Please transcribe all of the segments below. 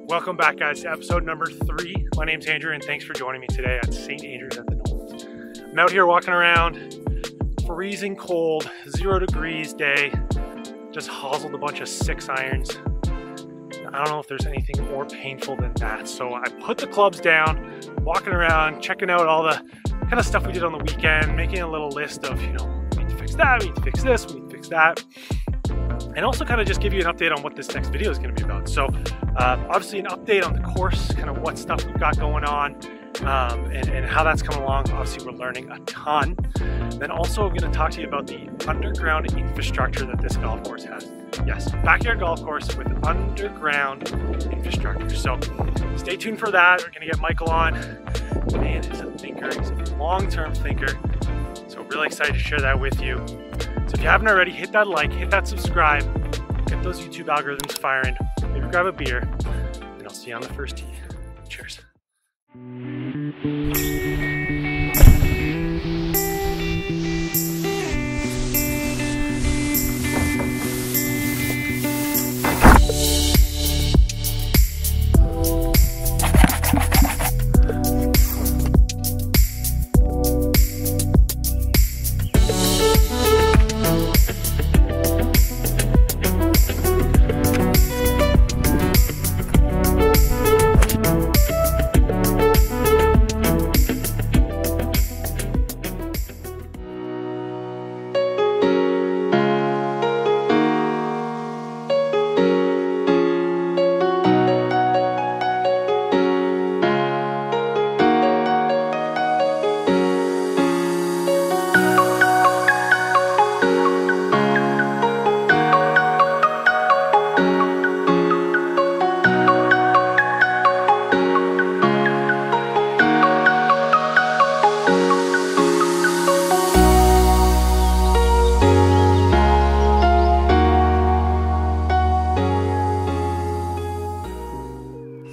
Welcome back, guys, to episode number 3. My name's Andrew, and thanks for joining me today at St. Andrews at the Knolls. I'm out here walking around, freezing cold, 0 degrees day, just hossled a bunch of 6 irons. I don't know if there's anything more painful than that, so I put the clubs down, walking around, checking out all the kind of stuff we did on the weekend, making a little list of, we need to fix that, we need to fix this, we need to fix that. And also kind of just give you an update on what this next video is going to be about. So obviously an update on the course, kind of what stuff we've got going on and how that's coming along. Obviously we're learning a ton. Then also I'm going to talk to you about the underground infrastructure that this golf course has. Yes, backyard golf course with underground infrastructure. So stay tuned for that. We're going to get Michael on. Man, he's a thinker. He's a long-term thinker. So really excited to share that with you. So if you haven't already, hit that like, hit that subscribe, get those YouTube algorithms firing, maybe grab a beer, and I'll see you on the first tee. Cheers.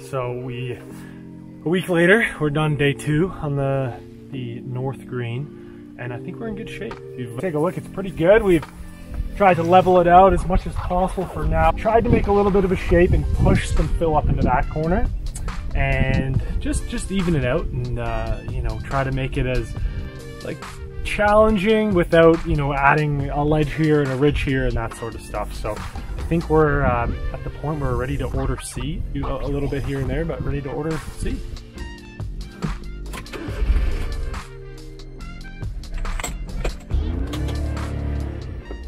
So a week later, we're done day 2 on the north green, and I think we're in good shape. If you take a look, it's pretty good. We've tried to level it out as much as possible for now. Tried to make a little bit of a shape and push some fill up into that corner, and just even it out, and try to make it as challenging without adding a ledge here and a ridge here and that sort of stuff. So I think we're at the point where we're ready to order C. Do a little bit here and there, but ready to order C.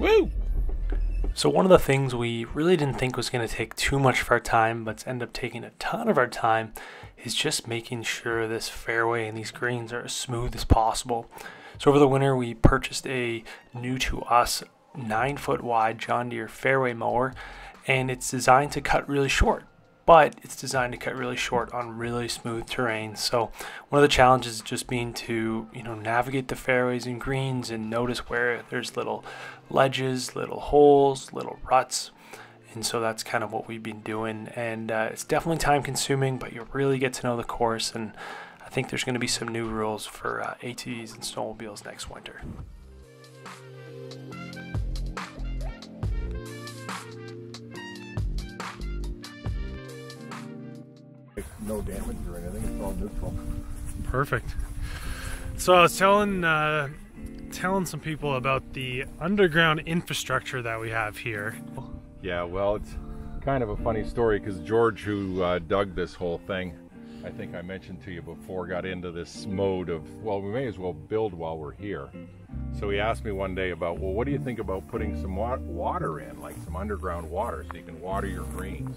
Woo! So one of the things we really didn't think was going to take too much of our time, but end up taking a ton of our time, is just making sure this fairway and these greens are as smooth as possible. So over the winter we purchased a new to us 9-foot wide John Deere fairway mower, and it's designed to cut really short, but it's designed to cut really short on really smooth terrain. So one of the challenges is just being to navigate the fairways and greens and notice where there's little ledges, little holes, little ruts. And so that's kind of what we've been doing, and it's definitely time consuming, but you really get to know the course, and I think there's going to be some new rules for ATVs and snowmobiles next winter. No damage or anything, it's all neutral. Perfect. So I was telling some people about the underground infrastructure that we have here. Yeah, well, it's kind of a funny story because George, who dug this whole thing, I think I mentioned to you before, got into this mode of, well, we may as well build while we're here. So he asked me one day about, well, what do you think about putting some water in, like some underground water, so you can water your greens?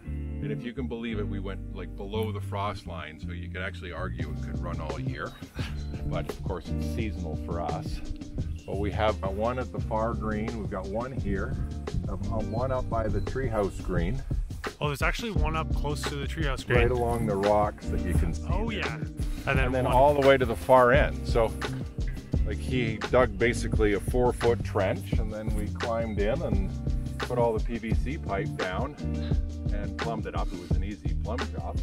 And if you can believe it, we went below the frost line, so you could actually argue it could run all year. But of course it's seasonal for us. But we have one at the far green, we've got one here, one up by the treehouse green. Oh, there's actually one up close to the treehouse green. Right along the rocks that you can see. Oh yeah. And then all the way to the far end. So he dug basically a 4-foot trench, and then we climbed in and put all the PVC pipe down and plumbed it up. It was an easy plumb job.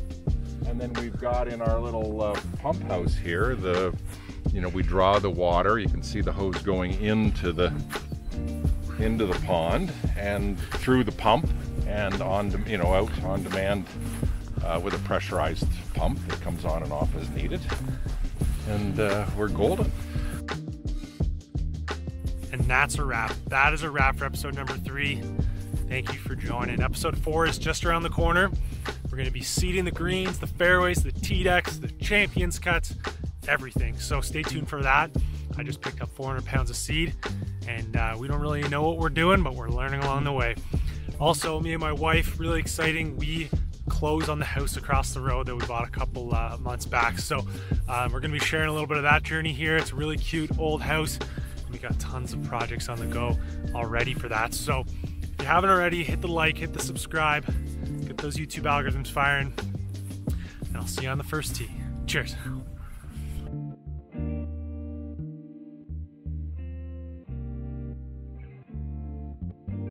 And then we've got in our little pump house here, we draw the water. You can see the hose going into the pond and through the pump and on, out on demand with a pressurized pump that comes on and off as needed. And we're golden. And that's a wrap. That is a wrap for episode number 3. Thank you for joining. Episode 4 is just around the corner. We're going to be seeding the greens, the fairways, the tee decks, the champions cuts, everything. So stay tuned for that. I just picked up 400 pounds of seed, and we don't really know what we're doing, but we're learning along the way. Also, me and my wife, really exciting, we close on the house across the road that we bought a couple months back. So we're going to be sharing a little bit of that journey here. It's a really cute old house. We got tons of projects on the go already for that. So if you haven't already, hit the like, hit the subscribe, get those YouTube algorithms firing, and I'll see you on the first tee. Cheers.